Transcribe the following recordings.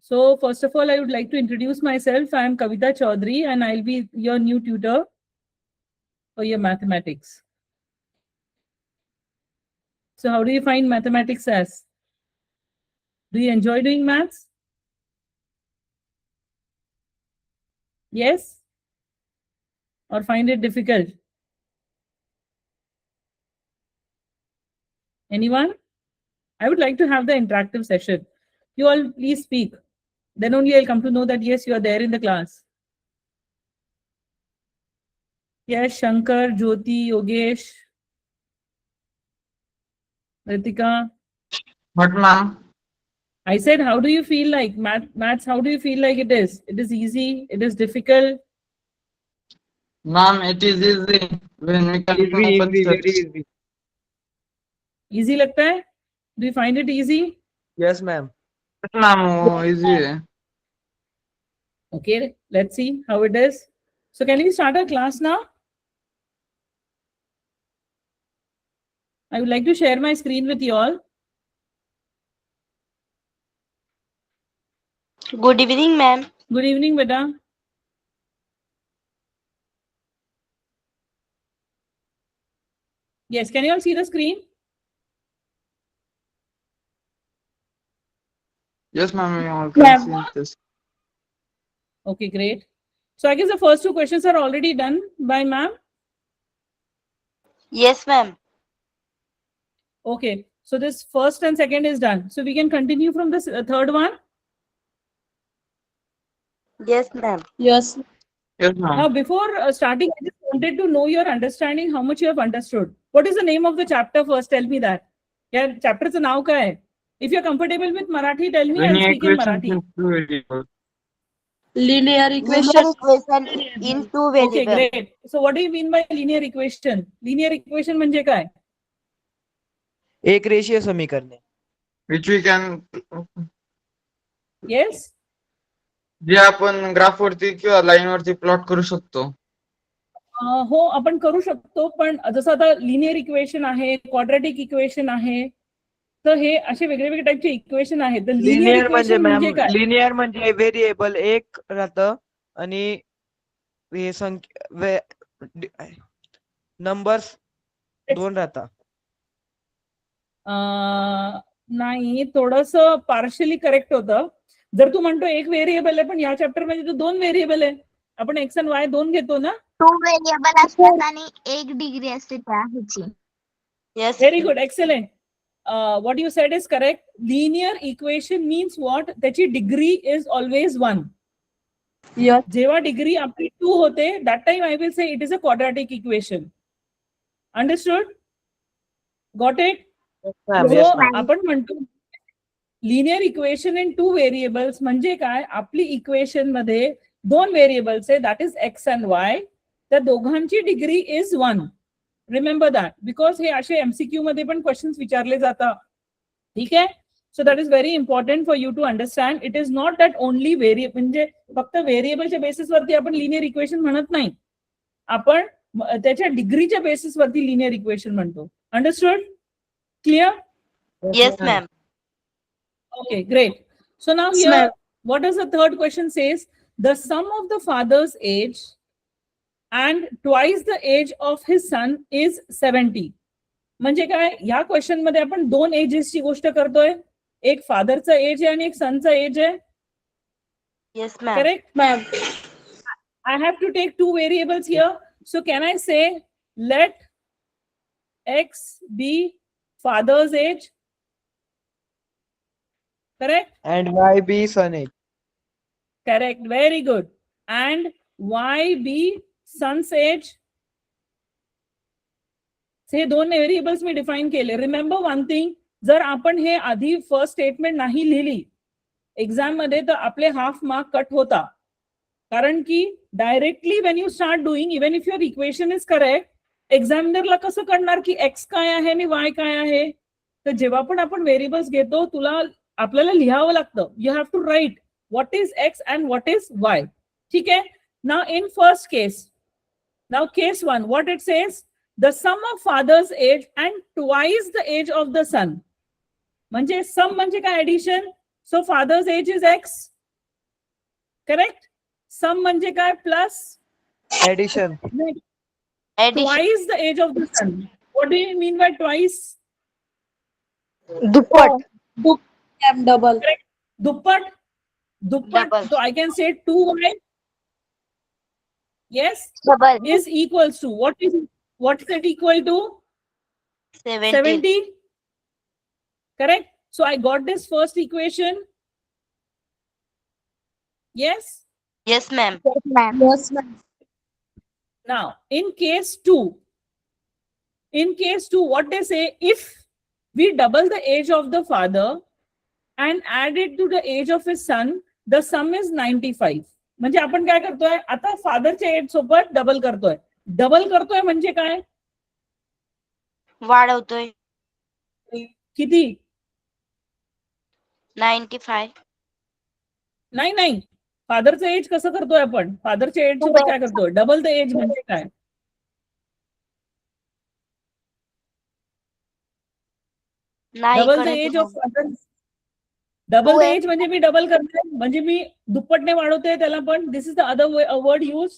So first of all, I would like to introduce myself. I am Kavita Chaudhary and I'll be your new tutor for your mathematics. So how do you find mathematics as? Do you enjoy doing maths? Yes? Or find it difficult? Anyone? I would like to have the interactive session. You all please speak. Then only I'll come to know that yes, you are there in the class. Yes, Shankar, Jyoti, Yogesh, Ritika. What, ma'am? I said, how do you feel like maths? How do you feel like it is? It is easy. It is difficult. Ma'am, it is easy when we can open steps. Easy लगता है? Do you find it easy? Yes, ma'am. Yes, ma'am, easy है. Okay, let's see how it is. So can we start our class now? I would like to share my screen with you all. Good evening, ma'am. Good evening, beta. Yes, can you all see the screen? Yes, ma'am, we all can see this. Okay, great. So I guess the first two questions are already done by ma'am. Yes, ma'am. Okay, so this first and second is done. So we can continue from this third one. Yes, ma'am. Yes. Yes, Now, ma'am. before starting, I just wanted to know your understanding, how much you have understood. What is the name of the chapter first? Tell me that. Yeah, chapter se now ka hai. If you're comfortable with Marathi, tell me, I'll Linear speak in equations Marathi. in two variables. Linear Linear equation. equation in two Okay, variables. great. So what do you mean by linear equation? Linear equation म्हणजे काय? एक रेषीय समीकरणे. Which we can, Yes? जे आपण graph वरती किंवा line वरती प्लॉट करू शकतो. हो, आपण करू शकतो, पण जसं आता लिनियर इक्वेशन आहे, क्वाड्रॅटिक इक्वेशन आहे, तर हे असे वेगवेगळे टाइपचे इक्वेशन आहेत. तर लिनियर लिनियर म्हणजे इक्वेशन म्हणजे मॅम, काय? लिनियर म्हणजे व्हेरिएबल एक राहतं आणि हे नंबर्स दोन राहतात. नाही, थोडस पार्शली करेक्ट होतं. जर तू म्हणतो एक व्हेरिएबल आहे, पण या चॅप्टर मध्ये तो दोन व्हेरिएबल आहे. आपण एक्स आणि वाय दोन घेतो ना. टू व्हेरिएबल असतात आणि एक डिग्री असते त्या ह्याची. Yes. Very good, excellent. What you said is correct. Linear equation means what? त्याची degree is always 1. Yes. जेव्हा डिग्री आपली 2 होते, that time I will say it is a quadratic equation. Understood? Got it? Ma'am, So, yes, ma'am. आपण म्हणतो linear equation in 2 variables म्हणजे काय? आपली equation मध्ये दोन व्हेरिएबल्स आहे, that is X and Y. त्या दोघांची degree is 1. Remember that, because हे असे एमसीक्यू मध्ये पण क्वेश्चन्स विचारले जातात. ठीक आहे? So that is very important for you to understand. It is not that only variable, म्हणजे फक्त व्हेरिएबलच्या बेसिसवरती आपण लिनियर इक्वेशन म्हणत नाही. आपण त्याच्या डिग्रीच्या बेसिसवरती लिनियर इक्वेशन म्हणतो. Understood? Clear? Yes, ma'am. Okay, great. So now Yes, here, ma'am. what does the third question says? The sum of the father's age and twice the age of his son is 70. म्हणजे काय? या question मध्ये आपण दोन एजेसची गोष्ट करतोय. एक फादरचा age आहे आणि एक सनचा एज आहे. Yes, ma'am. Correct? Ma'am. I have to take two variables here. So can I say let x be father's age? Correct? And y be son age. Correct. Very good. And y be son's age? हे दोन variables मी define केले. Remember one thing, जर आपण हे आधी first statement नाही लिहिली exam मध्ये तर आपले हाफ मार्क कट होता. कारण की directly when you start doing, even if your equation is correct, एक्झामिनरला कसं कळणार की एक्स काय आहे आणि वाय काय आहे? तर जेव्हा पण आपण व्हेरिएबल्स घेतो, आपल्याला लिहावं लागतं. You have to write what is X and what is Y. ठीक आहे? Now in first case, now case 1, what it says? The sum of father's age and twice the age of the son. म्हणजे sum म्हणजे काय? Addition. So father's age is X correct. Sum म्हणजे काय? Plus addition. Addition. twice the age of the sun. What do you mean by twice? दुप्पट. ma'am, double. Correct. दुप्पट. दुप्पट. Double. So I can say 2y. Yes. Double. Is equals to what is it equal to? 70. 70. Correct. So I got this first equation. Yes. Yes, ma'am. Yes, ma'am. Yes, ma'am. Now, in case 2, what they say, if we double the age of the father and add it to the age of his son, the sum is 95. म्हणजे आपण काय करतोय आता? फादरच्या age सोबत double करतोय. Double करतोय म्हणजे काय? वाढवतोय. किती? 95. नाही. फादरचं एज कसं करतोय आपण? फादरच्या एज सोबत काय करतोय? डबल द एज म्हणजे काय? नाही डबल द करत age ma'am. Of father. Double the age म्हणजे मी डबल करते, म्हणजे मी दुप्पटने वाढवते त्याला. पण this is the other word use.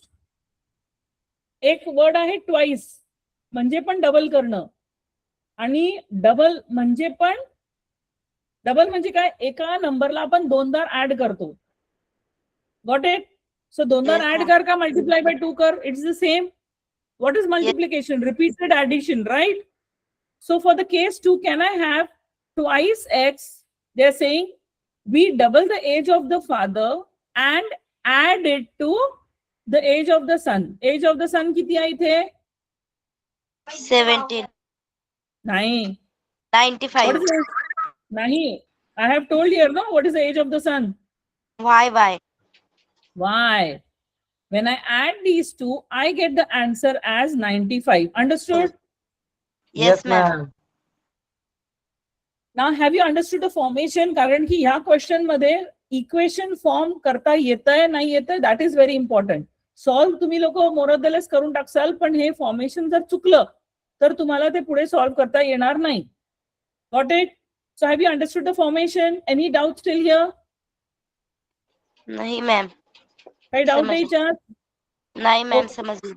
एक वर्ड आहे ट्वाइस, म्हणजे पण डबल करणं. आणि डबल म्हणजे काय? एका नंबरला आपण दोनदा ऍड करतो. Got it? सो दोनदा Yes, ऍड ma'am. कर का मल्टिप्लाय बाय 2 कर? It's the same. What is multiplication? Repeated addition, right? So for the case 2, can I have twice x? They're saying we double the age of the father and add it to the age of the son. Age of the son किती आहे इथे? 17. नाही. 95. What is it? नाही. I have told here, no? What is the age of the son? Why? Why? When I add these two, I get the answer as 95. Understood? Yes, ma'am. Now, have you understood the formation? कारण की ह्या question मध्ये equation form करता येतंय नाही येतंय, that is very important. Solve तुम्ही लोक मोरदलेस करून टाकसाल, पण हे फॉर्मेशन जर चुकलं तर तुम्हाला ते पुढे सॉल्व्ह करता येणार नाही. Got it? So have you understood the formation? Any doubt still here? नाही मॅम. काही डाऊट समजलं. आहे याच्यात? नाही मॅम, Okay. समजली.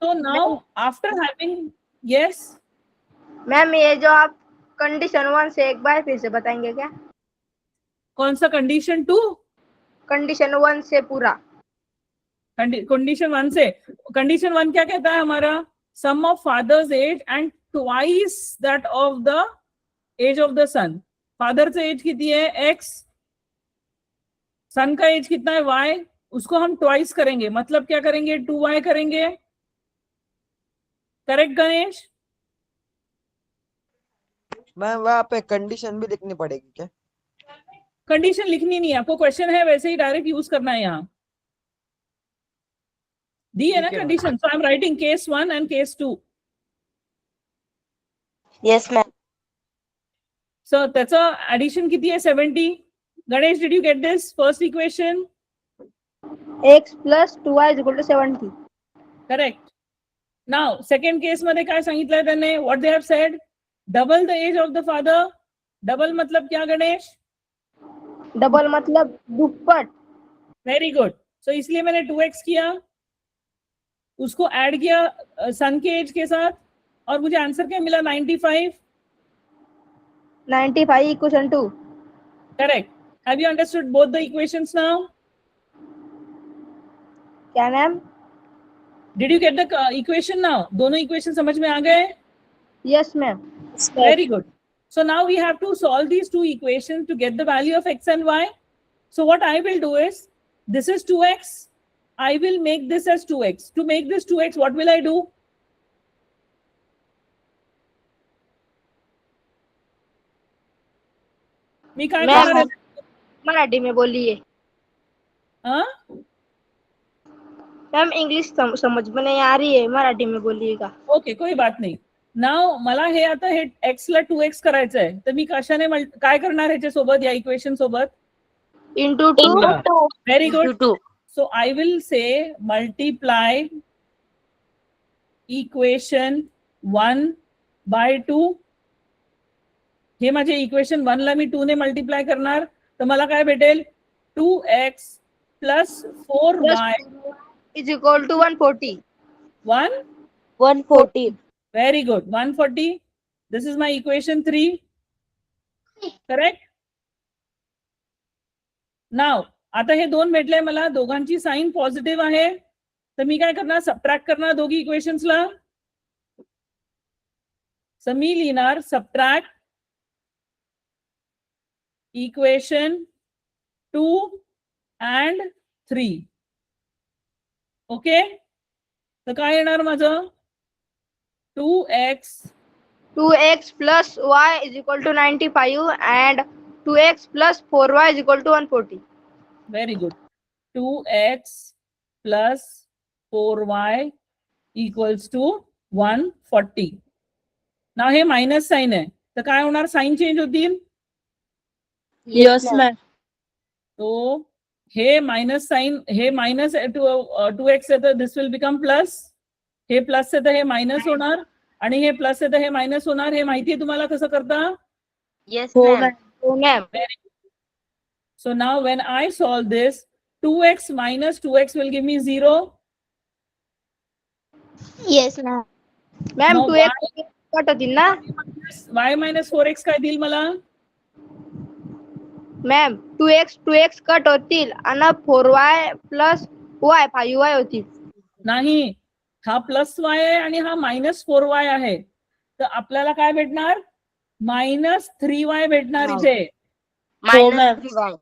So now, after having, yes, ma'am ये जो आप कंडीशन 1 से एक बार फिर से बताएंगे क्या? कौन सा कंडीशन 2? कंडीशन 1 से पूरा. कंडीशन 1 से. कंडीशन 1 क्या कहता है हमारा? Sum of father's age and twice that of the age of the son. फादरचं एज किती आहे? x. सन का एज कितना है? y. उसको हम ट्वाइस करेंगे, मतलब क्या करेंगे? 2y करेंगे. करेक्ट गणेश? मैम वहाँ पे कंडीशन भी लिखनी पड़ेगी क्या? कंडीशन लिखनी नहीं है आपको, क्वेश्चन है वैसे ही डायरेक्ट यूज करना है. यहाँ दी है ना ठीक है, condition. So I am writing case 1 and case 2. Yes ma'am. So त्याचं ऍडिशन किती आहे? 70. Ganesh, did you get this first equation? x plus 2y is equal to 70. Correct. Now second case मध्ये काय सांगितलंय त्याने? What they have said? Double the age of the father. Double मतलब क्या Ganesh? Double मतलब दुप्पट. Very good. सो इसलिए मैंने 2x KIA, उसको ऐड किया सन के एज के साथ, और मुझे आंसर क्या मिला? 95. 95 equation 2. Correct. Have you understood both the equations now? क्या ma'am? Did you get the equation now? दोनों इक्वेशन समझ में आ गए? Yes ma'am. Very good. So now we have to solve these two equations to get the value of x and y. So what I will do is, this is 2x. I will make this as 2x. To make this 2x, what will I do? मी काय Ma'am, करणार आहे? मराठी में बोलिए. हाँ? Ma'am English समझ में नहीं आ रही है, मराठी में बोलिएगा. ओके, कोई बात नाही. नाव मला हे आता हे x ला 2x करायचं आहे, तर मी कशाने काय करणार ह्याच्या सोबत, या इक्वेशन सोबत? Into 2. Very good. 2. So I will say multiply equation 1 by 2. हे माझे इक्वेशन 1 ला मी 2 ने मल्टिप्लाय करणार, तर मला काय भेटेल? 2x plus 4y is equal to 140. 140. Very good. 140. This is my equation 3. Correct? Now, आता हे दोन भेटले मला, दोघांची साइन पॉझिटिव्ह आहे, तर मी काय करणार, सबट्रॅक्ट करणार दोघी इक्वेशन्सला. सो मी लिहिणार सबट्रॅक्ट इक्वेशन 2 and 3. ओके, तर काय येणार माझं, 2x 2x plus y is equal to 95 and 2x plus 4y is equal to 140. Very good. 2x plus 4y equals to 140. Now हे मायनस साइन आहे, तर काय होणार, साइन चेंज होतील. Yes, ma'am. तो हे मायनस साइन, हे मायनस 2x आहे तर दिस विल बिकम प्लस, हे प्लस आहे तर हे मायनस होणार, आणि हे प्लस आहे तर हे मायनस होणार. हे माहिती आहे तुम्हाला कसं करता. Yes, हो, ma'am. So ma'am, So now when I solve this, 2x minus 2x will give me 0. Yes, ma'am. ma'am No, 2x cut होतील ना. y minus 4x काय देईल मला. मॅम 2x कट होतील आणि 4y plus y 5y होतील. नाही, हा प्लस y आहे आणि हा मायनस 4y आहे, तर आपल्याला काय भेटणार, मायनस 3y भेटणार इथे. Minus ma'am. 3y.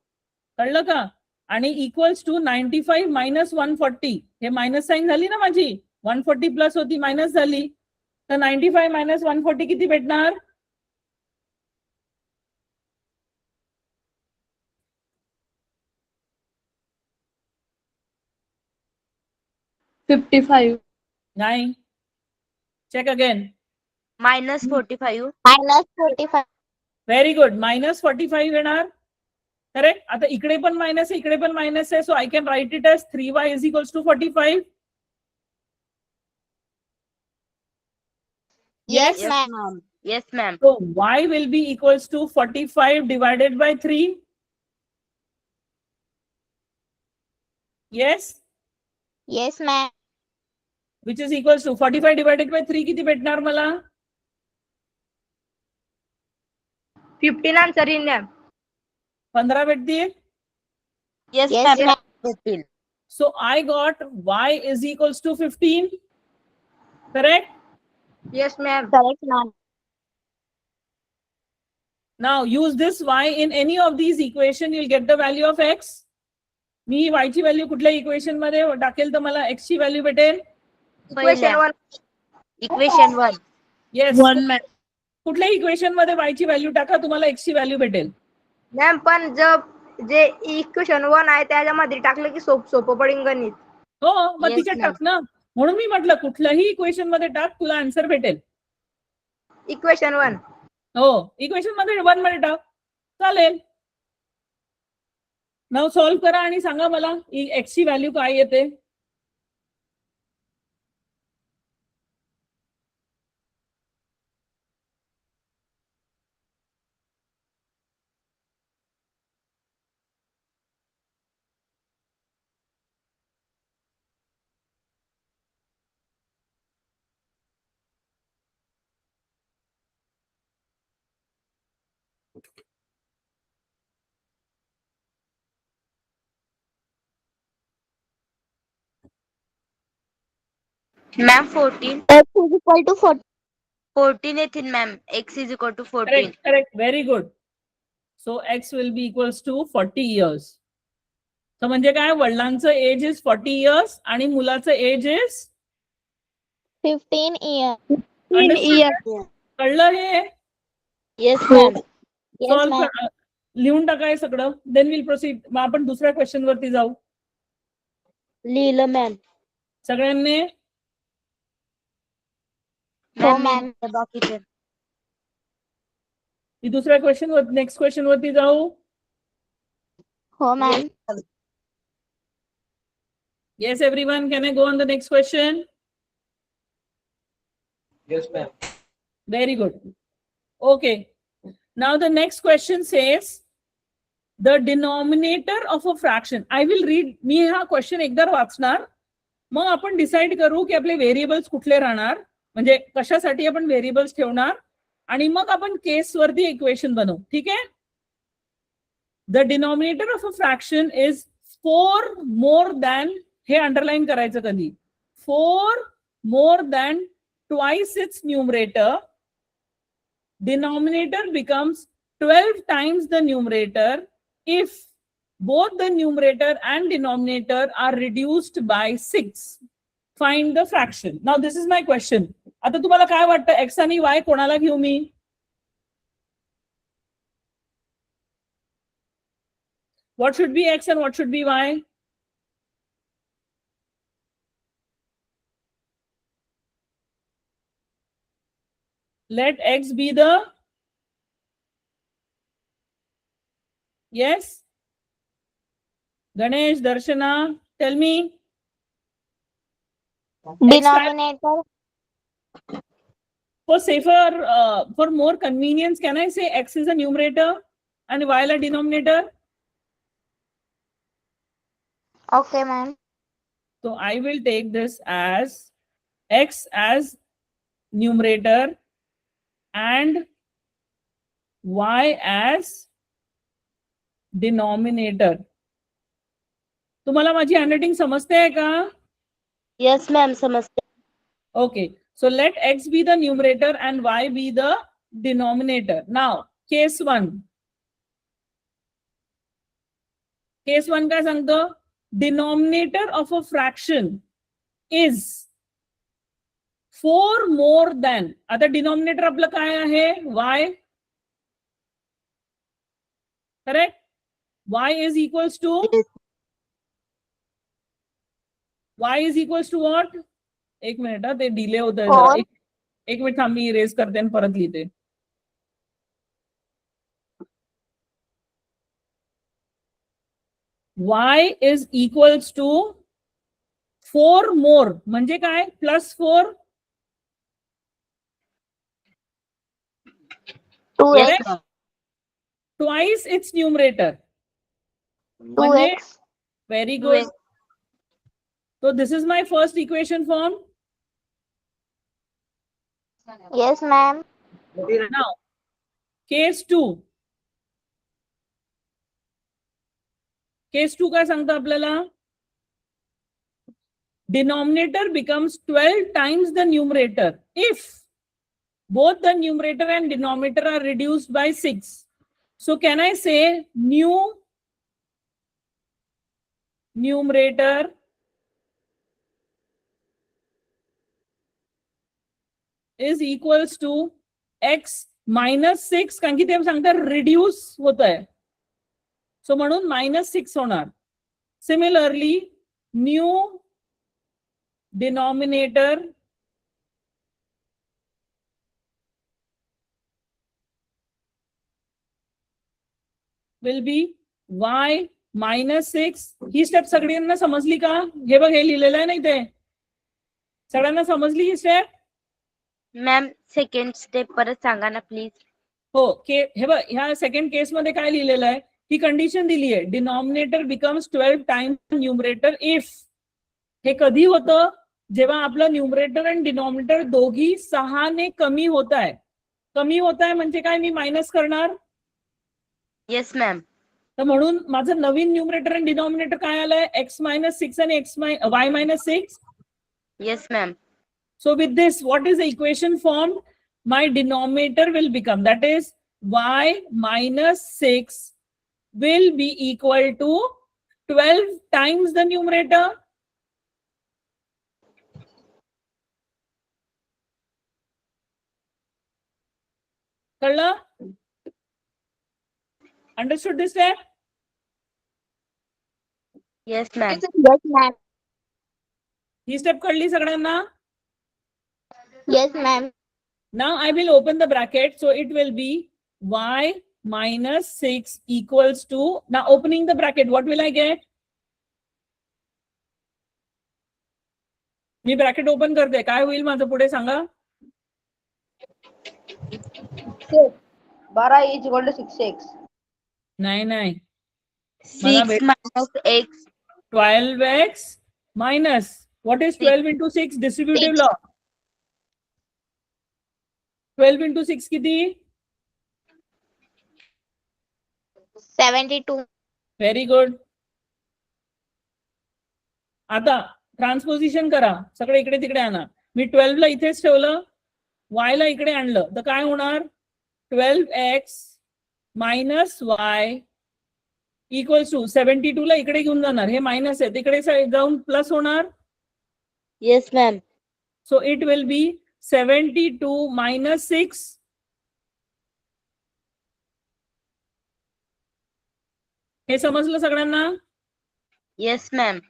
कळलं का. आणि इक्वल्स टू 95 मायनस 140, हे मायनस साइन झाली ना माझी, 140 प्लस होती मायनस झाली, तर 95 मायनस 140 किती भेटणार. 55. नाही, check again. Minus 45. Minus 45. Very good, minus 45 येणार. करेक्ट. आता इकडे पण मायनस आहे, इकडे पण मायनस आहे, so I can write it as 3y is equals to 45. Yes, Yes, ma'am. ma'am. Yes, ma'am. So y will be equals to 45 divided by 3. Yes, Yes, ma'am. which is equals to 45 divided by 3 किती भेटणार मला. 15 answer in ma'am. 15 भेटतीये. Yes, Yes, ma'am. Fifteen. So I got y is equals to 15. Correct? Yes ma'am. Correct, ma'am. Now use this y in any of these equation, you'll get the value of x. Me y ची value कुठल्या equation मध्ये टाकेल तर मला x ची value भेटेल. Equation 1. Equation 1. Yes, 1, ma'am. कुठल्या equation मध्ये y ची व्हॅल्यू टाका, तुम्हाला x ची व्हॅल्यू भेटेल. मॅम पण जब जे इक्वेशन 1 आहे त्याच्यामध्ये टाकलं की सोपं पडेल गणित. हो, मग Yes, तिच्यात ma'am. टाक ना, म्हणून मी म्हटलं कुठल्याही इक्वेशन मध्ये टाक, तुला आन्सर भेटेल. इक्वेशन 1. हो, इक्वेशन मध्ये 1 मध्ये टाक, चालेल. नाव सॉल्व्ह करा आणि सांगा मला x ची व्हॅल्यू काय येते. Ma'am, 14. X is equal to 40. 14 येतील ma'am. X is equal to 14. Correct, correct, very good. So x will be equals to 40 years. तर म्हणजे काय, वडिलांचं एज इज 40 इयर्स आणि मुलाचं एज इज 15 years. कळलं हे. Yes, ma'am. Yes, solve ma'am. लिहून टाकाय सगळं, देन विल प्रोसीड. मग आपण दुसऱ्या क्वेश्चन वरती जाऊ. लिहिलं मॅम. सगळ्यांनी हो, मॅम ma'am. मी बाकीचे. मी दुसऱ्या क्वेश्चन वर, नेक्स्ट क्वेश्चन वरती जाऊ. हो, ma'am. Yes, everyone, can I go on the next question? Yes, ma'am. Very good. Okay. Now the next question says the denominator of a fraction. I will read. मी हा question एकदा वाचणार, मग आपण decide करू की आपले व्हेरिएबल्स कुठले राहणार, म्हणजे कशासाठी आपण व्हेरिएबल्स ठेवणार, आणि मग आपण केस वरती इक्वेशन बनवू. ठीक आहे. The denominator of a fraction is 4 more than, हे अंडरलाईन करायचं कधी, 4 more than twice its numerator. Denominator becomes 12 times the numerator if both the numerator and denominator are reduced by 6. Find the fraction. Now this is my question. आता तुम्हाला काय वाटतं, x आणि y कोणाला घेऊ मी? What should be x and what should be y? Let x be the, yes? Ganesh, Darshana, tell me. Denominator. For safer, for more convenience, can I say x is a numerator and y a denominator? Okay, ma'am. So I will take this as x as numerator and y as denominator. तुम्हाला माझी handwriting समजते आहे का? Yes, ma'am. समजते. Okay, so let x be the numerator and y be the denominator. Now, case 1. Case 1 काय सांगतो? Denominator of a fraction is 4 more than, आता denominator आपलं काय आहे? y. Correct? y is equals to, y is equals to what? एक minute, ते delay होत आहे जरा. एक मिनिट थांब, मी इरेज करते आणि परत लिहिते. y is equals to 4 more म्हणजे काय? +4. 2x. Twice its numerator. म्हणजे 2x. very good. So this is my first equation form. Yes, ma'am. Now, case 2. Case 2 काय सांगतं आपल्याला? Denominator becomes 12 times the numerator if both the numerator and denominator are reduced by 6. So can I say new numerator is equals to x minus 6, कारण की ते सांगतात reduce होत आहे, so म्हणून -6 होणार. Similarly new denominator will be y -6. He step सगळ्यांना समजली का? हे बघ, हे लिहिलेलं आहे नाही ते, सगळ्यांना समजली ही स्टेप? मॅम सेकंड स्टेप परत सांगा ना प्लीज. हो, हे बघ, ह्या सेकंड केस मध्ये काय लिहिलेलं आहे? ही कंडिशन दिली आहे, denominator becomes 12 times numerator if. हे कधी होतं? जेव्हा आपलं न्यूमरेटर आणि डिनॉमिनेटर दोघी 6 ने कमी होत आहे. कमी होत आहे म्हणजे काय? मी मायनस करणार. Yes ma'am. तर म्हणून माझं नवीन न्यूमरेटर आणि डिनॉमिनेटर काय आलंय? x -6 आणि y -6. Yes ma'am. So with this, what is the equation formed? My denominator will become, that is y -6 will be equal to 12 times the numerator. कळलं? Understood this step? Yes ma'am. Yes, ma'am. He step कळली सगळ्यांना? Yes, ma'am. Now I will open the bracket, so it will be y -6 equals to, now opening the bracket, what will I get? Me bracket open करते, काय होईल माझं पुढे सांगा? 12 is equal to 6x. नाही, मला 6 minus x 12x minus what is 12 into 6 distributive law? 12 into 6 किती? 72. Very good. आता ट्रान्सपोजिशन करा, सगळे इकडे तिकडे आणा. मी 12 ला इथेच ठेवलं, y ला इकडे आणलं तर काय होणार? 12x minus y equals to 72 ला इकडे घेऊन जाणार, हे मायनस आहे, तिकडे जाऊन प्लस होणार. Yes, ma'am. So it will B 72 minus 6. हे समजलं सगळ्यांना? yes ma'am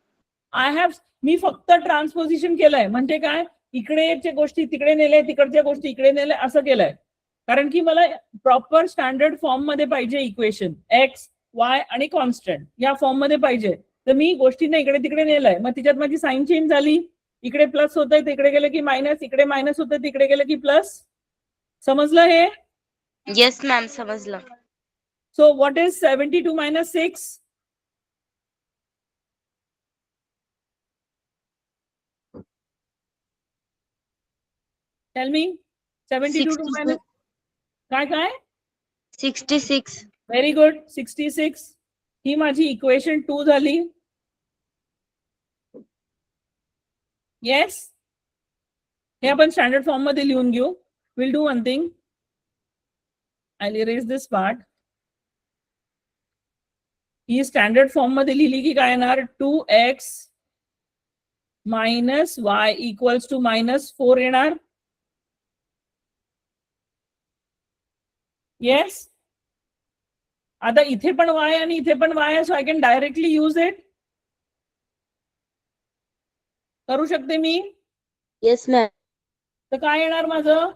मी फक्त ट्रान्सपोजिशन केलंय, म्हणजे काय, इकडेच्या गोष्टी तिकडे नेले, तिकडच्या गोष्टी इकडे नेले, असं केलंय. कारण की मला प्रॉपर स्टँडर्ड फॉर्म मध्ये पाहिजे इक्वेशन, एक्स वाय आणि कॉन्स्टंट या फॉर्म मध्ये पाहिजे. तर मी गोष्टींना इकडे तिकडे नेलंय, मग तिच्यात माझी साईन चेंज झाली, इकडे प्लस होतंय तिकडे गेलं की मायनस, इकडे मायनस होतंय तिकडे गेलं की प्लस. समजलं हे? yes ma'am समजलं. So what is 72 minus 6? Tell me. 72 to 66. minus काय? 66 व्हेरी गुड. 66. ही माझी इक्वेशन 2 झाली. येस, हे आपण स्टँडर्ड फॉर्म मध्ये लिहून घेऊ. Will do one thing, I erase this part. He standard form मध्ये लिहिली की काय येणार? 2x minus y equals to -4 येणार. येस, आता इथे पण y आणि इथे पण y आहे, so I can directly use it. करू शकते मी. Yes, ma'am. तर काय येणार माझं?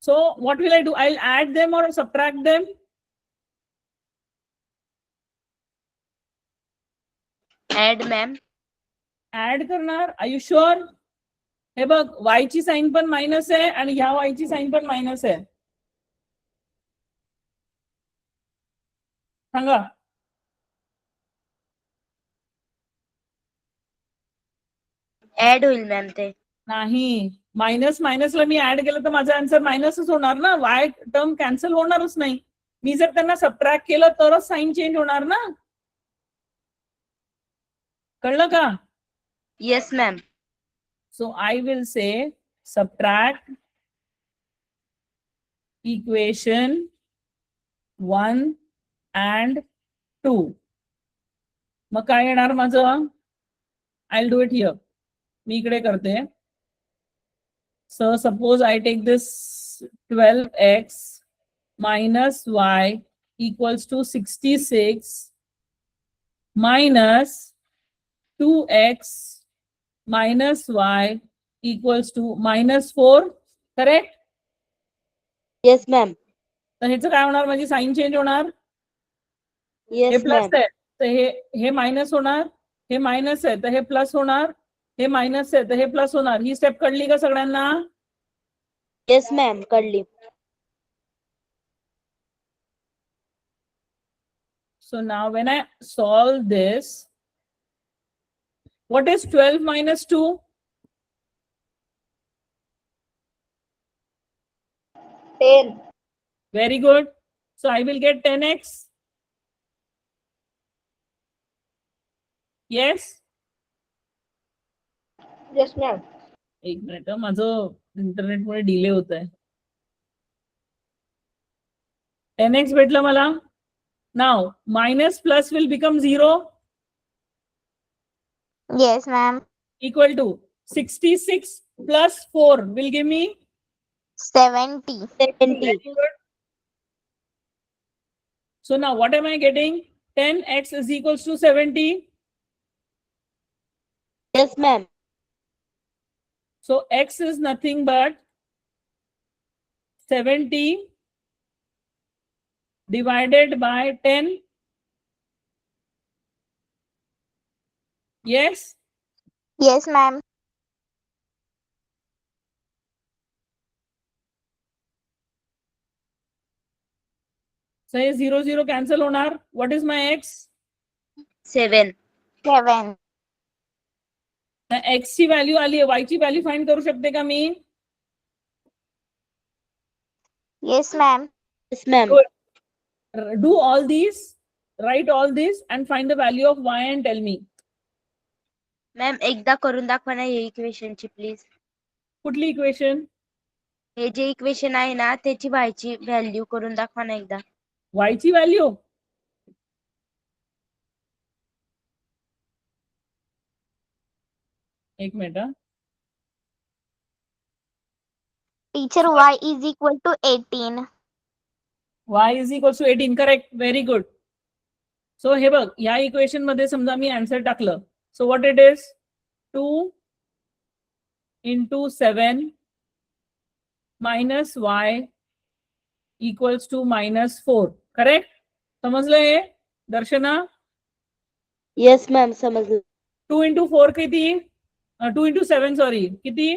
So what will I do? I will add them और subtract them? add ma'am add करणार. Are you sure? हे बघ, y ची साईन पण मायनस आहे आणि ह्या y ची साईन पण मायनस आहे. सांगा. add होईल मॅम ते. नाही, मायनस मायनसला मी ऍड केलं तर माझा आन्सर मायनसच होणार ना. वाय टर्म कॅन्सल होणारच नाही. मी जर त्यांना सबट्रॅक्ट केलं तरच साईन चेंज होणार ना. कळलं का? yes ma'am So I will say subtract equation 1 and 2. मग काय येणार माझं? I'll do it here. मी इकडे करते. So suppose I take this 12x minus y equals to 66 minus 2x minus y equals to -4. Correct? Yes, ma'am. तर ह्याचं काय होणार? माझी साईन चेंज होणार. हे Yes, प्लस ma'am. आहे तर हे मायनस होणार, हे मायनस आहे तर हे प्लस होणार, हे मायनस आहे तर हे प्लस होणार. ही स्टेप कळली का सगळ्यांना? Yes, ma'am. कळली. So now when I solve this, what is 12 minus 2? 10. Very good. So I will get 10x. Yes? Yes, ma'am. एक मिनिट, माझं इंटरनेटमुळे डिले होत आहे. 10x भेटलं मला. Now minus plus will become 0 Yes, ma'am. equal to 66 plus 4 will give me 70. 70. So now what am I getting? 10x is equals to 70. Yes, ma'am. So x is nothing but 70 divided by 10. Yes? Yes, ma'am. So हे 0 0 cancel होणार. What is my ex? 7. 7. X ची value आली आहे, Y ची value find करू शकते का मी? Yes, ma'am. Yes, ma'am. Do all these, write all this and find the value of y and tell me. Ma'am एकदा करून दाखवा ना हे इक्वेशनची प्लीज. कुठली इक्वेशन? हे जे इक्वेशन आहे ना त्याची व्हायची व्हॅल्यू करून दाखवा ना एकदा. y ची व्हॅल्यू? एक मिनिट हा. Teacher, y is equal to 18. y is equal to 18. Correct. Very good. So हे बघ, या इक्वेशन मध्ये समजा मी आन्सर टाकलं. So what it is? 2 into 7 minus y equals to -4. Correct? समजलं हे दर्शना? Yes, ma'am. समजलं. 2 into 4 किती? 2 into 7 सॉरी किती?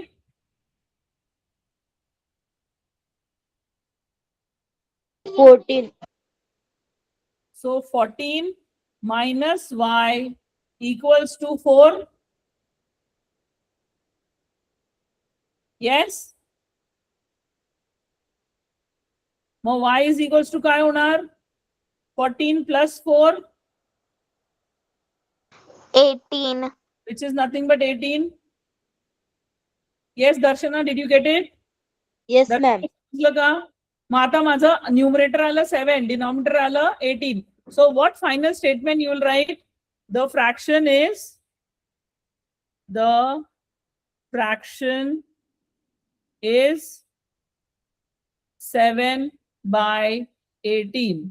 14. So 14 minus y equals to 4. Yes? मग y is equals to काय होणार? 14 plus 4, 18. which is nothing but 18. Yes, Darshana, did you get it? Yes, ma'am. समजलं का? मग आता माझं न्यूमरेटर आलं 7, डिनॉमिनेटर आलं 18. So what final statement you will write? The fraction is 7 by 18.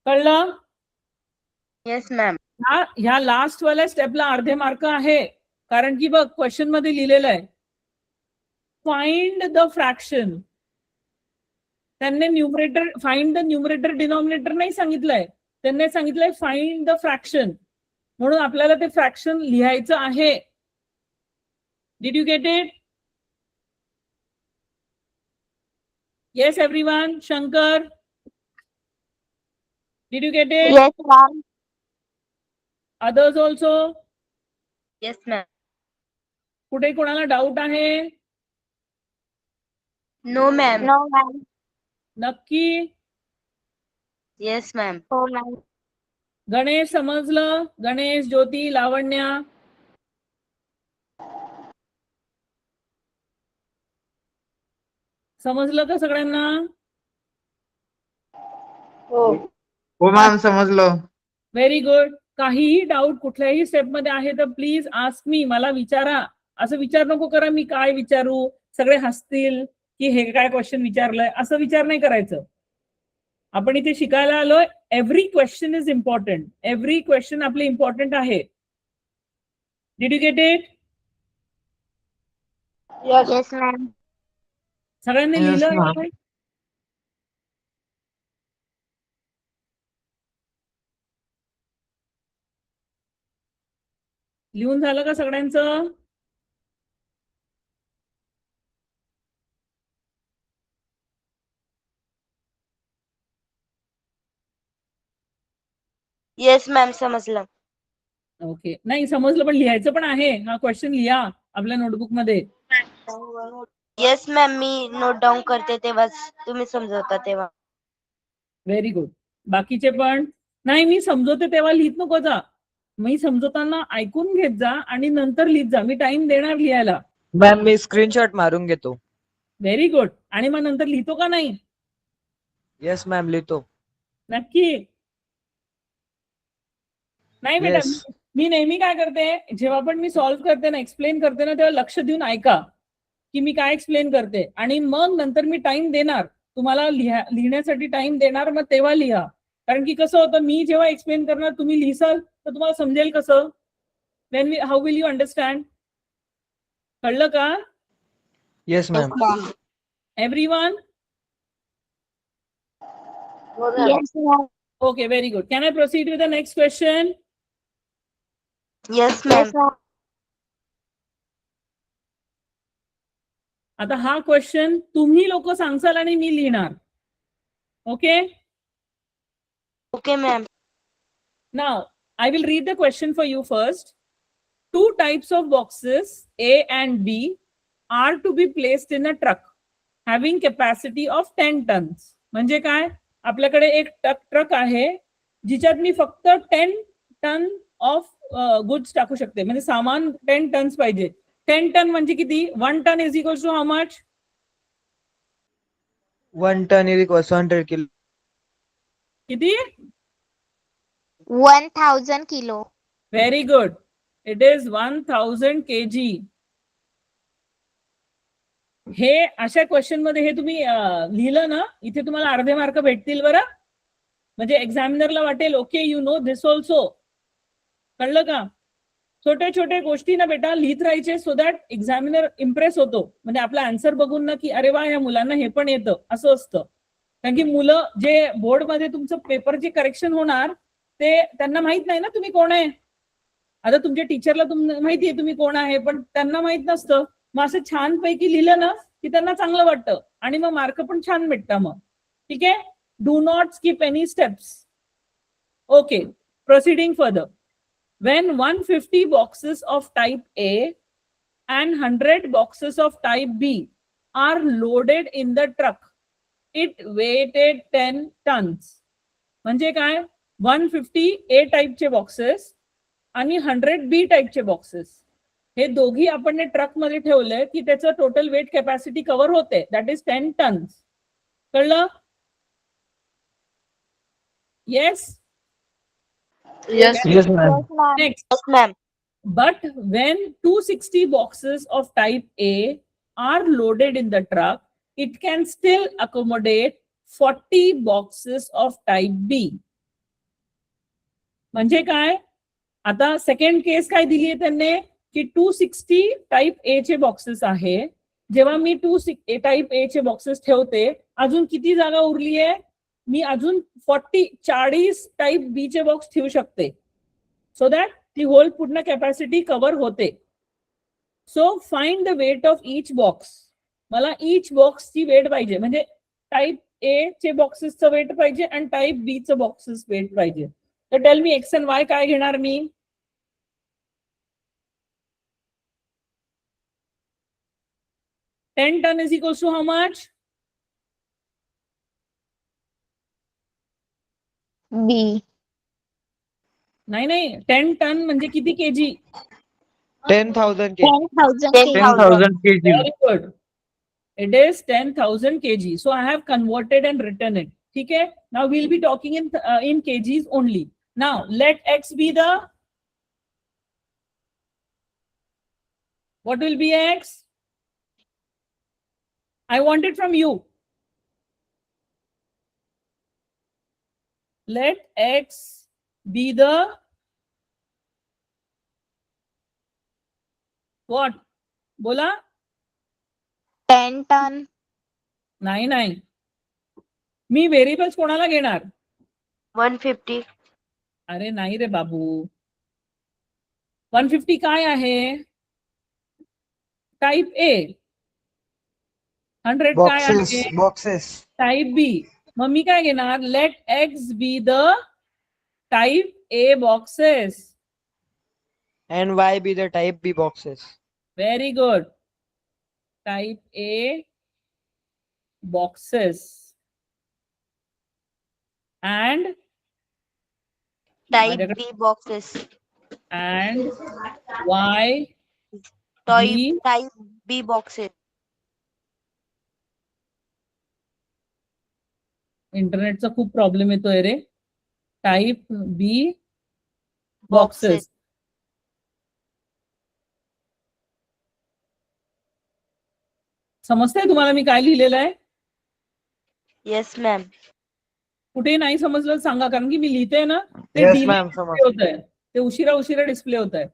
कळलं? Yes ma'am. ह्या लास्ट वाल्या स्टेपला अर्धे मार्क आहे, कारण की बघ क्वेश्चन मध्ये लिहिलेलं आहे फाइंड द फ्रॅक्शन. त्यांनी numerator find the numerator denominator नाही सांगितलंय, त्यांनी सांगितलंय फाइंड द फ्रॅक्शन. म्हणून आपल्याला ते फ्रॅक्शन लिहायचं आहे. Did you get it? Yes everyone. Shankar, did you get it? Yes, ma'am. Others also? Yes ma'am. कुठे कोणाला डाऊट आहे? No ma'am. No, ma'am. नक्की? Yes ma'am. Oh, ma'am. Ganesh समजलं? गणेश, ज्योती, लावण्या? समजलं का सगळ्यांना? हो मॅम, समजलं. Very good. काहीही डाऊट कुठल्याही स्टेप मध्ये आहे तर प्लीज आस्क मी, मला विचारा. असं विचार नको करा मी काय विचारू, सगळे हसतील की हे काय क्वेश्चन विचारलंय, असं विचार नाही करायचं. आपण इथे शिकायला आलोय. Every question is important. Every question आपले इम्पॉर्टंट आहे. Did you get it? Yes, ma'am. सगळ्यांनी Yes, लिहिलं? ma'am. लिहून झालं का सगळ्यांचं? Yes ma'am. समजलं. ओके. नाही समजलं पण लिहायचं पण आहे. हा क्वेश्चन लिहा आपल्या नोटबुक मध्ये. Yes ma'am. मी नोट डाऊन करते तेव्हाच तुम्ही समजवता तेव्हा. Very good. बाकीचे पण? नाही, मी समजवते तेव्हा लिहित नको जा. मी समजवताना ऐकून घेत जा आणि नंतर लिहित जा. मी टाइम देणार लिहायला. मॅम मी स्क्रीनशॉट मारून घेतो. Very good. आणि मग नंतर लिहितो का नाही? येस मॅम, लिहितो. नक्की? नाही बेटा, Yes. मी नेहमी काय करते, जेव्हा पण मी सॉल्व्ह करते ना, एक्सप्लेन करते ना, तेव्हा लक्ष देऊन ऐका की मी काय एक्सप्लेन करते. आणि मग नंतर मी टाइम देणार तुम्हाला, लिहिण्यासाठी टाइम देणार, मग तेव्हा लिहा. कारण की कसं होतं, मी जेव्हा एक्सप्लेन करणार तुम्ही लिहिसाल तर तुम्हाला समजेल कसं? How will you understand? कळलं का yes ma'am. Everyone? Yes, ma'am. Okay, very good. Can I proceed with the next question? Yes ma'am. Yes, ma'am. आता हा क्वेश्चन तुम्ही लोक सांगसाल आणि मी लिहिणार. Okay. Okay, ma'am. Now, I will read the question for you first. Two types of boxes, A and B, are to be placed in a truck having capacity of 10 tons. म्हणजे काय? आपल्याकडे एक truck आहे जिच्यात मी फक्त 10 ton of goods टाकू शकते, म्हणजे सामान 10 टन्स पाहिजे. 10 टन म्हणजे किती? 1 ton is equal to how much? 1 ton is equals to 100 kilo. किती? 1000 kilo. Very good. It is 1000 kg. हे अशा क्वेश्चन मध्ये हे तुम्ही लिहिलं ना, इथे तुम्हाला अर्धे मार्क भेटतील बरं. म्हणजे एक्झामिनरला वाटेल okay you know this also. कळलं का? छोटे छोटे गोष्टी ना बेटा लिहित राहायचे, सो दॅट एक्झामिनर इम्प्रेस होतो. म्हणजे आपला आन्सर बघून ना की अरे वा या मुलांना हे पण येतं, असं असतं. कारण की मुलं जे बोर्डमध्ये तुमचं पेपर जे करेक्शन होणार ते त्यांना माहित नाही ना तुम्ही कोण आहे. आता तुमच्या टीचरला माहिती आहे तुम्ही कोण आहे, पण त्यांना माहित नसतं. मग असं छानपैकी लिहिलं ना की त्यांना चांगलं वाटतं आणि मग मार्क पण छान भेटतं मग. ठीक आहे. Do not skip any steps. Okay, proceeding further. When 150 boxes of type A and 100 boxes of type B are loaded in the truck, it weighted 10 tons. म्हणजे काय? 150 A टाईपचे बॉक्सेस आणि 100 B टाईपचे बॉक्सेस, हे दोघी आपण ट्रक मध्ये ठेवले की त्याचं टोटल वेट कॅपॅसिटी कव्हर होते, दॅट इज 10 टन्स. कळलं? Yes. Yes, ma'am. Yes, ma'am. Next. Yes, ma'am. But when 260 boxes of type A are loaded in the truck, it can still accommodate 40 boxes of type B. म्हणजे काय? आता second केस काय दिली आहे त्यांनी की 260 type A चे बॉक्सेस आहे. जेव्हा मी टाइप ए चे बॉक्सेस ठेवते, अजून किती जागा उरली आहे? मी अजून 40 टाइप बी चे बॉक्स ठेवू शकते, सो दॅट ती होल पूर्ण कॅपॅसिटी कव्हर होते. So find the weight of each box. मला ईच बॉक्सची वेट पाहिजे, म्हणजे टाइप ए चे बॉक्सेसचं वेट पाहिजे आणि टाइप बी चं बॉक्सेस वेट पाहिजे. तर tell me x and y काय घेणार मी? Ten ton is equals to how much? B. नाही 10 टन म्हणजे किती kg? 10,000 kg. 10,000 10,000 kg. Very good. It is 10,000 kg. So I have converted and written it. ठीक है? Now we'll be talking in kgs only. Now let x be the, what will be x? I want it from you. Let x be the what? बोला. 10 ton. नाही मी variables कोणाला घेणार? 150. अरे नाही रे बाबू. 150 काय आहे? Type A. 100 काय आहे? Boxes. Type B. मग मी काय घेणार? Let X be the type A boxes. And Y be the type B boxes. Very good. Type A boxes and Type B boxes. and Y B. Type B boxes. इंटरनेटचा खूप problem येतोय रे. Type बी boxes. समजतंय तुम्हाला मी काय लिहिलेलं आहे? Yes, ma'am. कुठे नाही समजलं सांगा, कारण की मी लिहिते ना ते Yes, डिले ma'am. डिस्प्ले होत आहे, ते उशिरा डिस्प्ले होत आहे.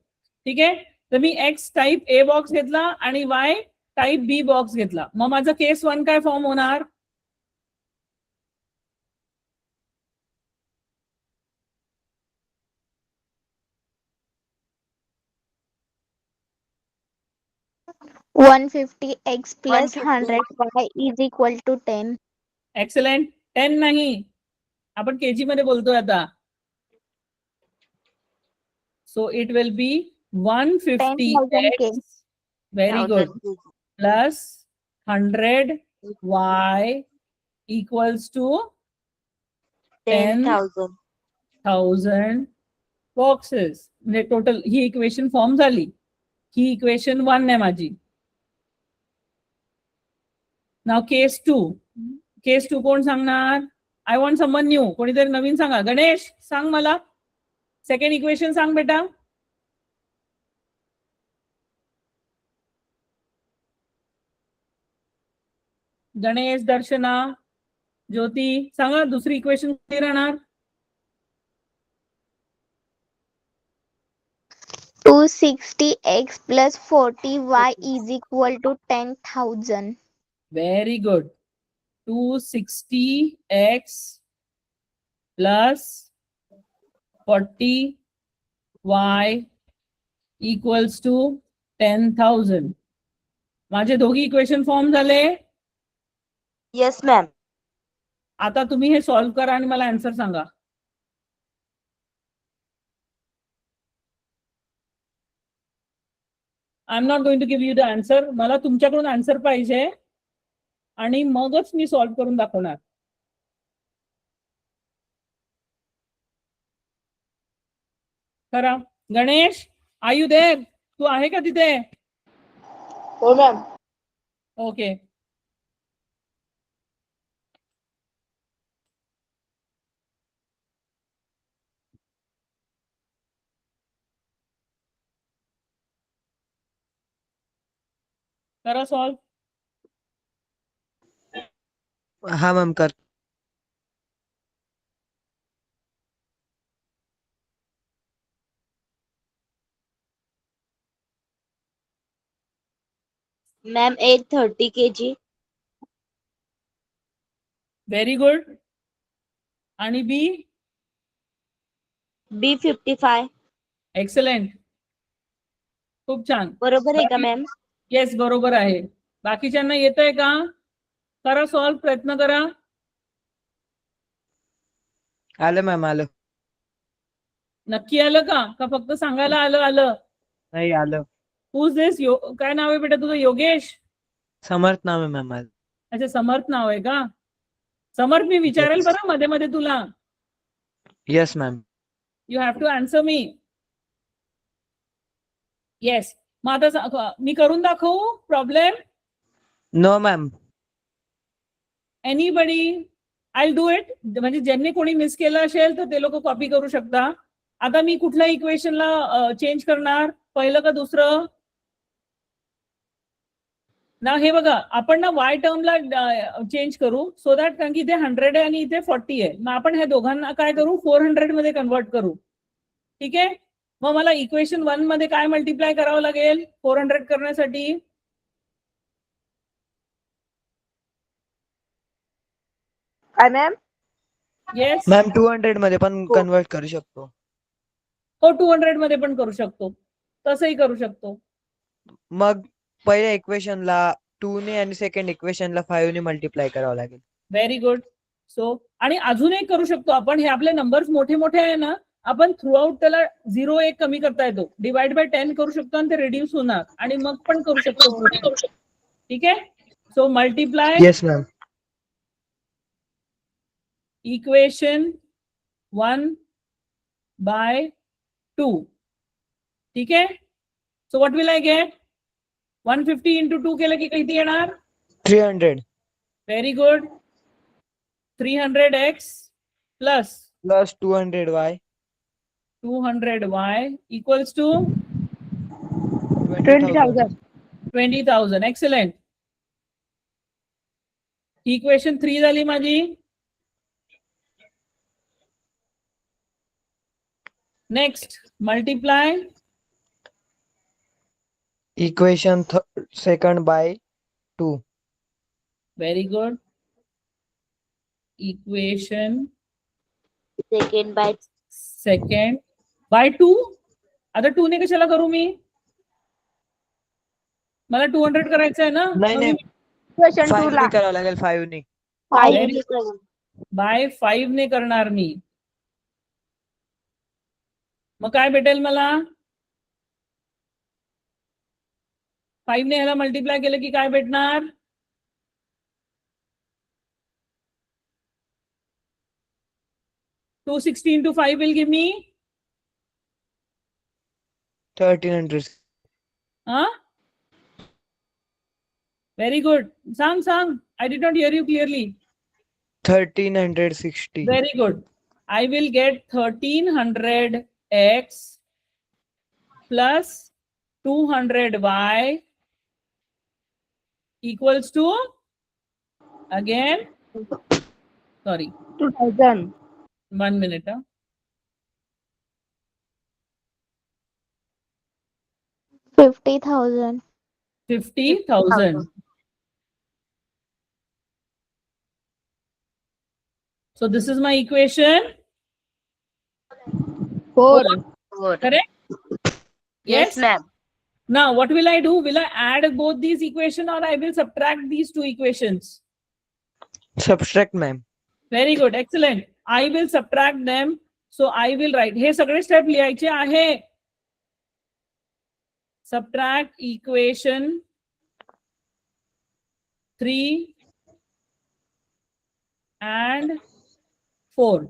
ठीक आहे. तर मी एक्स टाइप ए बॉक्स घेतला आणि वाय टाइप बी बॉक्स घेतला. मग माझा केस 1 काय फॉर्म होणार? $150 x plus 150. 100 y is equal to 10. Excellent. 10 नाही, आपण केजी मध्ये बोलतोय आता. So it will be 150x, very good, plus 100y equals to 10,000. 1000 boxes. म्हणजे टोटल ही इक्वेशन फॉर्म झाली. ही इक्वेशन 1 आहे माझी. नाव केस 2. केस 2 कोण सांगणार? I want someone new. कोणीतरी नवीन सांगा. गणेश सांग मला. सेकंड इक्वेशन सांग बेटा. गणेश, दर्शना, ज्योती सांगा. दुसरी इक्वेशन किती राहणार? 260x plus 40y is equal to 10,000. Very good. 260x plus 40y equals to 10,000. माझे दोघी इक्वेशन फॉर्म झाले. Yes, ma'am. आता तुम्ही हे सॉल्व्ह करा आणि मला आन्सर सांगा. I am not going to give you the answer. मला तुमच्याकडून आन्सर पाहिजे आणि मगच मी सॉल्व्ह करून दाखवणार. करा. Ganesh, are you there? तू आहे का तिथे? हो मॅम. ओके. करा सॉल्व. हा मॅम कर. Ma'am, 830 kg. Very good. आणि बी? B 55. एक्सलेंट. खूप छान. बरोबर आहे का मॅम? येस, बरोबर आहे. बाकीच्यांना येत आहे का? करा सॉल्व, प्रयत्न करा. आलं मॅम, आलं. नक्की आलं का? का फक्त सांगायला आलं? नाही आलं. Who's this? काय नाव आहे बेटा तुझं? योगेश? समर्थ नाव आहे मॅम माझं. अच्छा, समर्थ नाव आहे का? समर्थ, मी विचारेल बरं मध्ये मध्ये तुला. Yes ma'am. You have to answer me. Yes. मग आता मी करून दाखवू problem? No ma'am. Anybody? I do it. म्हणजे ज्यांनी कोणी मिस केलं असेल तर ते लोक कॉपी करू शकता. आता मी कुठल्या इक्वेशनला चेंज करणार? पहिलं का दुसरं? ना हे बघा, आपण ना वाय टर्मला चेंज करू सो दॅट, कारण की इथे 100 आहे आणि इथे 40 आहे. मग आपण ह्या दोघांना काय करू? 400 मध्ये कन्वर्ट करू. ठीक आहे. मग मला इक्वेशन 1 मध्ये काय मल्टिप्लाय करावं लागेल 400 करण्यासाठी? काय मॅम? येस. मॅम 200 मध्ये पण कन्वर्ट करू शकतो. हो, 200 मध्ये पण करू शकतो. तसंही करू शकतो. मग पहिल्या इक्वेशनला 2 ने आणि सेकंड इक्वेशनला 5 ने मल्टिप्लाय करावं लागेल. Very good. सो आणि अजून एक करू शकतो आपण. हे आपले नंबर्स मोठे मोठे आहे ना, आपण थ्रू आउट त्याला 0 1 कमी करता येतो. डिवाइड बाय 10 करू शकतो आणि ते रिड्यूस होणार आणि मग पण करू शकतो. ठीक आहे. So multiply yes ma'am. Equation 1 by 2. ठीक आहे. So what will I get? 150 into 2 केलं की किती येणार? 300 very good. 300x plus plus 200y 200y equals to 20,000. 20,000. Excellent. Equation 3 झाली माझी. Next, multiply equation second by 2. very good. Equation Second by second by 2. आता 2 ने कशाला करू मी? मला 200 करायचं आहे ना. नाही नाही, Equation 2 5 ला. ने करावं लागेल. 5 ने. 5 Very ने करू. बाय 5 ने करणार मी. मग काय भेटेल मला? 5 ने ह्याला मल्टिप्लाय केलं की काय भेटणार? 260 into 5 will give me 1300. huh? Very good. Sang. I did not hear you clearly. 1360. Very good. I will get 1300x plus 200y equals to, again, sorry, 2000. 1 minute. 50,000. 50,000. So this is my equation. 4. 4. Correct? Yes, ma'am. Now, what will I do? Will I add both these equations or I will subtract these two equations? Subtract, ma'am. Very good. Excellent. I will subtract them. So I will write. हे सगळे step लिहायचे आहे. Subtract equation 3 and 4.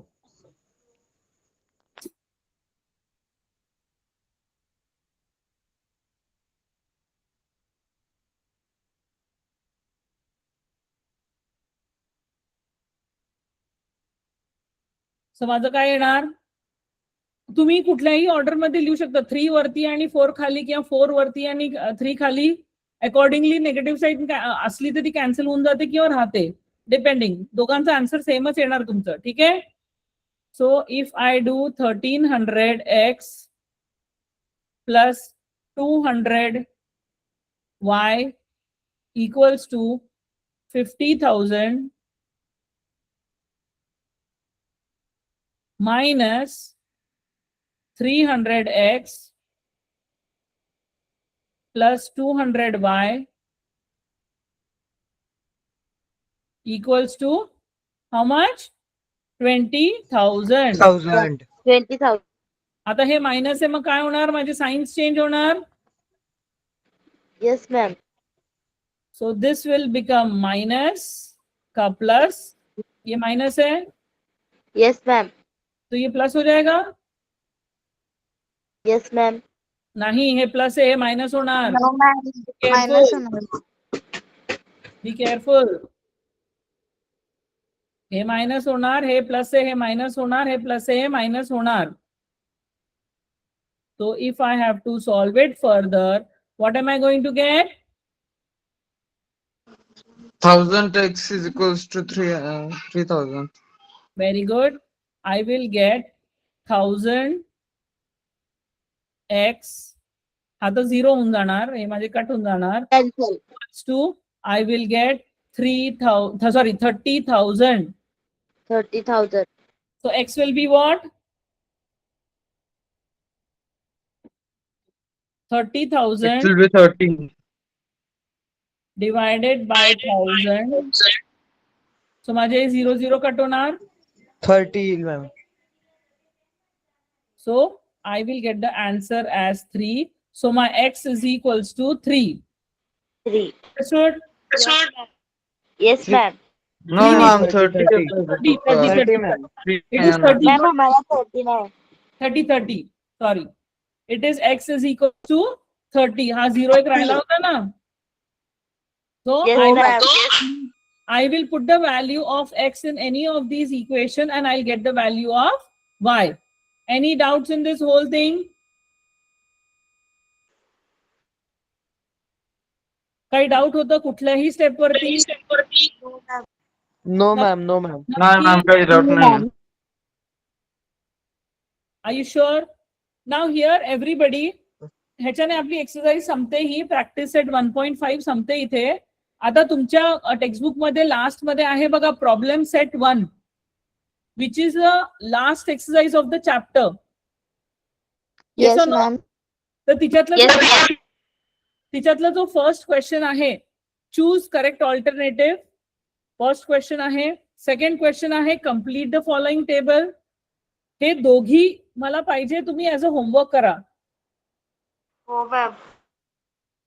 So माझं काय येणार? तुम्ही कुठल्याही order मध्ये लिहू शकता. 3 वरती आणि 4 खाली किंवा 4 वरती आणि 3 खाली. अकॉर्डिंगली नेगेटिव्ह साईड असली तर ती कॅन्सल होऊन जाते किंवा राहते, डिपेंडिंग. दोघांचा आन्सर सेमच येणार तुमचं. ठीक आहे. So if I do 1300x plus 200y equals to 50,000 minus 300x plus 200y equals to how much? 20,000. 1000. 20,000. आता हे मायनस आहे, मग काय होणार? माझे साइन्स चेंज होणार. Yes, ma'am. So this will become minus का प्लस. ये माइनस है Yes, ma'am. तो ये प्लस हो जाएगा. Yes, ma'am. नहीं, हे प्लस है, हे माइनस होणार. No, ma'am. Minus होणार. Be careful. हे माइनस होणार, हे प्लस आहे, हे माइनस होणार, हे प्लस आहे, हे माइनस होणार. So if I have to solve it further, what am I going to get? 1000x is equals to 3000. Very good. I will get 1000x. हा तर 0 होऊन जाणार, हे माझे कट होऊन जाणार. Cancel. To I will get 30,000. 30,000. So x will be what? 30,000 It will be 13. divided by 1000. So माझे 0 cut होणार. 30, ma'am. So I will get the answer as 3. So my x is equals to 3. 3. Understood? Yes, ma'am. No, ma'am, 30. 30, ma'am. It is 30. Ma'am, हमारा 30 है. 30. Sorry. It is x is equal to 30. हा 0 एक राहिला होता ना. So Yes, ma'am. I will put the value of x in any of these equation and I'll get the value of y. Any doubts in this whole thing? काही doubt होतं कुठल्याही step वरती? No, ma'am. No, ma'am. No, ma'am, काही doubt नाही. Are you sure? Now here everybody, ह्याच्याने आपली exercise संपते, ही practice set 1.5 संपते इथे. आता तुमच्या टेक्स्टबुक मध्ये लास्ट मध्ये आहे बघा problem set 1, which is the last exercise of the chapter. Yes, ma'am. तर Yes, ma'am. तिच्यातला जो फर्स्ट क्वेश्चन आहे, choose correct alternative. First question आहे. सेकंड क्वेश्चन आहे कम्प्लीट द फॉलोइंग टेबल. हे दोघी मला पाहिजे तुम्ही ऍज अ होमवर्क करा. हो मॅम.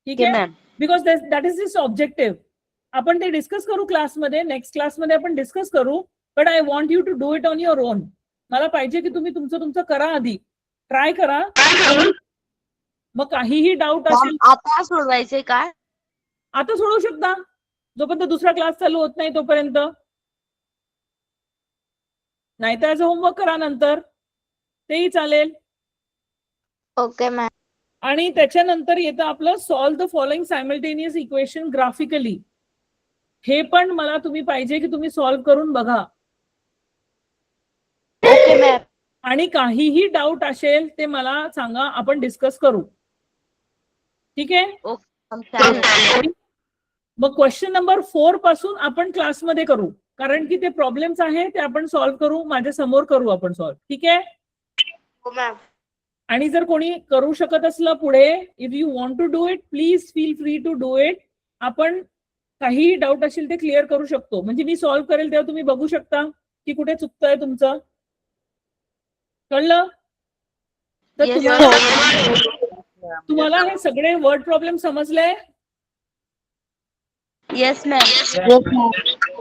ठीक ओके आहे, ma'am. Because that is this objective. आपण ते डिस्कस करू क्लासमध्ये, नेक्स्ट क्लासमध्ये आपण डिस्कस करू. But I want you to do it on your own. मला पाहिजे की तुम्ही तुमचं करा, आधी ट्राय करा. मग काहीही डाऊट असेल आता सोडवायचंय का? आता सोडवू शकता, जोपर्यंत दुसरा क्लास चालू होत नाही तोपर्यंत. नाही तर ऍज अ होमवर्क करा नंतर, तेही चालेल. Okay ma'am. आणि त्याच्यानंतर येतं आपलं solve the following simultaneous equation graphically. हे पण मला तुम्ही पाहिजे की तुम्ही सॉल्व्ह करून बघा. Okay ma'am. आणि काहीही डाऊट असेल ते मला सांगा, आपण डिस्कस करू. ठीक आहे. चालेल. मग क्वेश्चन नंबर 4 पासून आपण क्लासमध्ये करू, कारण की ते प्रॉब्लेम्स आहे ते आपण सॉल्व्ह करू, माझ्या समोर करू आपण सॉल्व्ह. ठीक आहे. हो मॅम. आणि जर कोणी करू शकत असलं पुढे, if you want to do it please feel free to do it. आपण काहीही डाऊट असेल ते क्लिअर करू शकतो. म्हणजे मी सॉल्व्ह करेल तेव्हा तुम्ही बघू शकता की कुठे चुकतंय तुमचं. कळलं? तर Yes, तुम्हाला हे सगळे वर्ड प्रॉब्लेम समजले? Yes ma'am.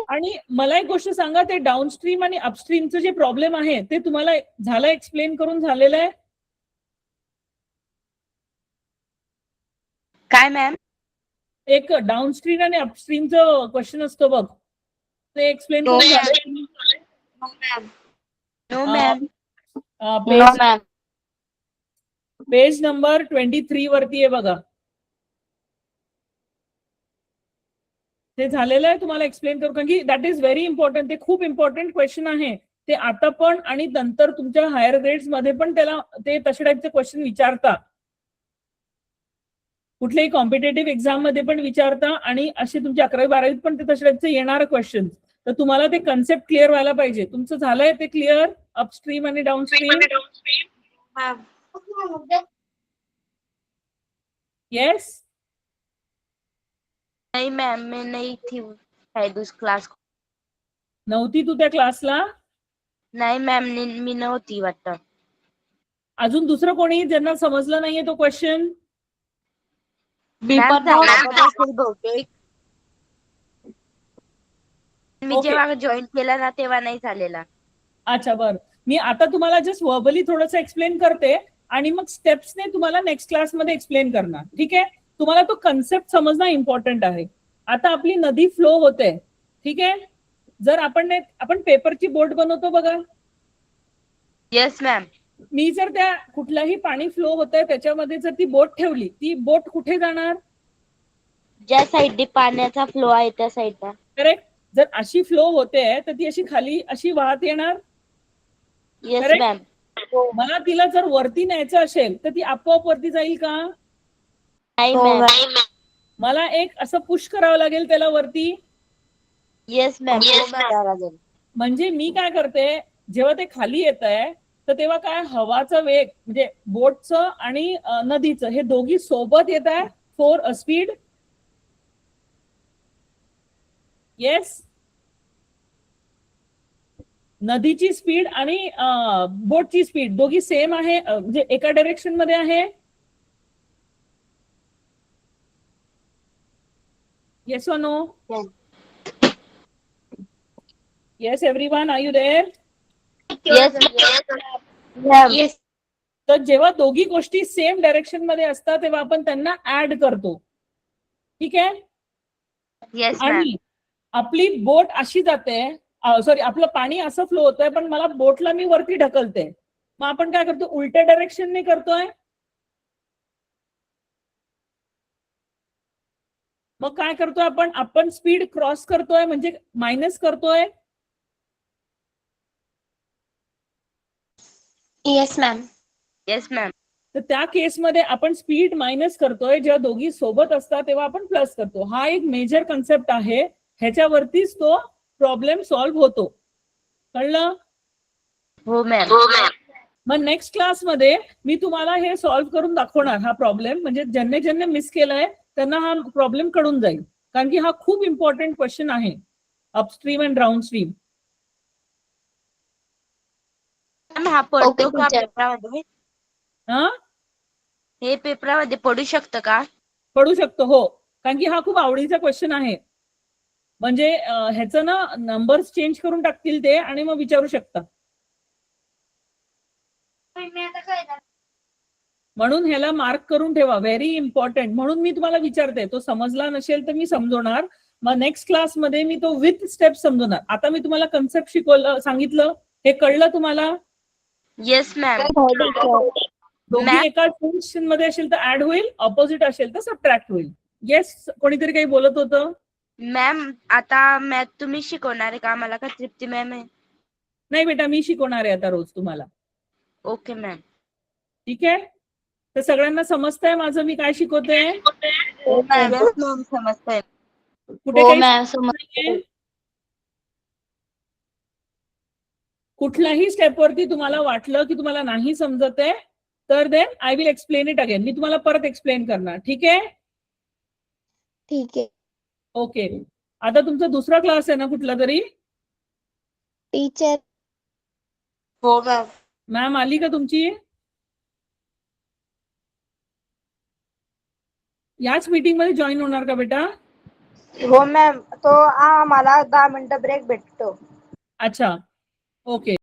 आणि मला एक गोष्ट सांगा, ते डाऊनस्ट्रीम आणि अपस्ट्रीमचं जे प्रॉब्लेम आहे ते तुम्हाला झालं, एक्सप्लेन करून झालेलं आहे? काय मॅम? एक डाऊनस्ट्रीम आणि अपस्ट्रीमचं क्वेश्चन असतो बघ, ते एक्सप्लेन No, करून ma'am. झालं? हो ma'am. No ma'am. Page number 23 वरती आहे बघा. ते झालेलं आहे, तुम्हाला एक्सप्लेन करू, कारण की दॅट इज व्हेरी इम्पॉर्टंट. ते खूप इम्पॉर्टंट क्वेश्चन आहे. ते आता पण आणि नंतर तुमच्या हायर ग्रेड्स मध्ये पण त्याला ते तशा टाईपचे क्वेश्चन विचारता. कुठल्याही कॉम्पिटेटिव्ह एक्झाम मध्ये पण विचारता, आणि असे तुमच्या 11वी 12वीत पण ते तशा टाईपचे येणार क्वेश्चन. तर तुम्हाला ते कन्सेप्ट क्लिअर व्हायला पाहिजे. तुमचं झालंय ते क्लिअर, अपस्ट्रीम आणि डाऊनस्ट्रीम? मॅम. येस. नहीं मैम, मैं नहीं थी उस क्लास. नव्हती तू त्या क्लासला? नाही मॅम, मी नव्हती वाटतं. अजून दुसरं कोणी ज्यांना समजलं नाहीये तो क्वेश्चन? मॅम झाला असेल बहुतेक. मी Okay. जेव्हा जॉईन केला ना तेव्हा नाही झालेला. अच्छा, बरं. मी आता तुम्हाला जस्ट व्हर्बली थोडंसं एक्सप्लेन करते, आणि मग स्टेप्सने तुम्हाला नेक्स्ट क्लासमध्ये एक्सप्लेन करणार. ठीक आहे. तुम्हाला तो कन्सेप्ट समजणं इम्पॉर्टंट आहे. आता आपली नदी फ्लो होते. ठीक आहे. जर आपण पेपरची बोट बनवतो बघा. Yes ma'am. मी जर त्या कुठलाही पाणी फ्लो होतंय त्याच्यामध्ये जर ती बोट ठेवली, ती बोट कुठे जाणार? ज्या साईडने पाण्याचा फ्लो आहे त्या साईडला. करेक्ट. जर अशी फ्लो होते तर ती अशी खाली अशी वाहत येणार. Yes Correct? मॅम. मला तिला जर वरती न्यायचं असेल तर ती आपोआप वरती जाईल का? नाही हो मॅम. मॅम. मला एक असं पुश करावं लागेल त्याला वरती. Yes ma'am. म्हणजे मी काय करते, जेव्हा ते खाली येत आहे तर तेव्हा काय, हवाचा वेग म्हणजे बोटचं आणि नदीचं हे दोघी सोबत येत आहे फॉर अ स्पीड. येस. नदीची स्पीड आणि बोटची स्पीड दोघी सेम आहे, म्हणजे एका डायरेक्शन मध्ये आहे. येस और no? Yes everyone, are you there? Yes. तर जेव्हा दोघी गोष्टी सेम डायरेक्शन मध्ये असतात तेव्हा आपण त्यांना ऍड करतो. ठीक आहे. Yes ma'am. आणि आपली बोट अशी जाते, सॉरी आपलं पाणी असं फ्लो होतंय, पण मला बोटला मी वरती ढकलते. मग आपण काय करतो, उलट्या डायरेक्शनने करतोय. मग काय करतोय आपण स्पीड क्रॉस करतोय, म्हणजे मायनस करतोय. Yes ma'am. Yes ma'am. तर त्या केसमध्ये आपण स्पीड मायनस करतोय. जेव्हा दोघी सोबत असतात तेव्हा आपण प्लस करतो. हा एक मेजर कन्सेप्ट आहे. ह्याच्यावरतीच तो प्रॉब्लेम सॉल्व्ह होतो. कळलं? हो मॅम. मग नेक्स्ट क्लासमध्ये मी तुम्हाला हे सॉल्व्ह करून दाखवणार हा प्रॉब्लेम. म्हणजे ज्यांनी मिस केलाय त्यांना हा प्रॉब्लेम कळून जाईल, कारण की हा खूप इम्पॉर्टंट क्वेश्चन आहे, अपस्ट्रीम अँड डाऊनस्ट्रीम. मॅम हा पडतो का teacher. पेपरामध्ये? हा हे पेपरामध्ये पडू शकतं का? पडू शकतो हो, कारण की हा खूप आवडीचा क्वेश्चन आहे. म्हणजे ह्याचं ना नंबर्स चेंज करून टाकतील ते आणि मग विचारू शकता. म्हणून ह्याला मार्क करून ठेवा, व्हेरी इम्पॉर्टंट. म्हणून मी तुम्हाला विचारते, तो समजला नसेल तर मी समजवणार, मग नेक्स्ट क्लासमध्ये मी तो विथ स्टेप समजवणार. आता मी तुम्हाला कन्सेप्ट शिकवलं, सांगितलं, हे कळलं तुम्हाला? Yes ma'am. दोघी एका सेक्शन मध्ये असेल तर ऍड होईल, ऑपोजिट असेल तर सबट्रॅक्ट होईल. येस, कोणीतरी काही बोलत होतं? मॅम आता मॅथ तुम्ही शिकवणार आहे का आम्हाला, का तृप्ती मॅम आहे? नाही बेटा, मी शिकवणार आहे आता रोज तुम्हाला. Okay ma'am. ठीक आहे, तर सगळ्यांना समजतंय माझं मी काय शिकवते? हो मॅम. येस मॅम समजतंय. कुठे हो काही मॅम नाहीये? कुठल्याही स्टेपवरती तुम्हाला वाटलं की तुम्हाला नाही समजत आहे तर then I will explain it again. मी तुम्हाला परत एक्सप्लेन करणार. ठीक आहे? ठीक आहे ओके. आता तुमचा दुसरा क्लास आहे ना कुठला तरी? टीचर. हो मॅम. मॅम आली का तुमची? याच मीटिंग मध्ये जॉईन होणार का बेटा? हो मॅम, तो आम्हाला 10 मिनिटं ब्रेक भेटतो. अच्छा, ओके.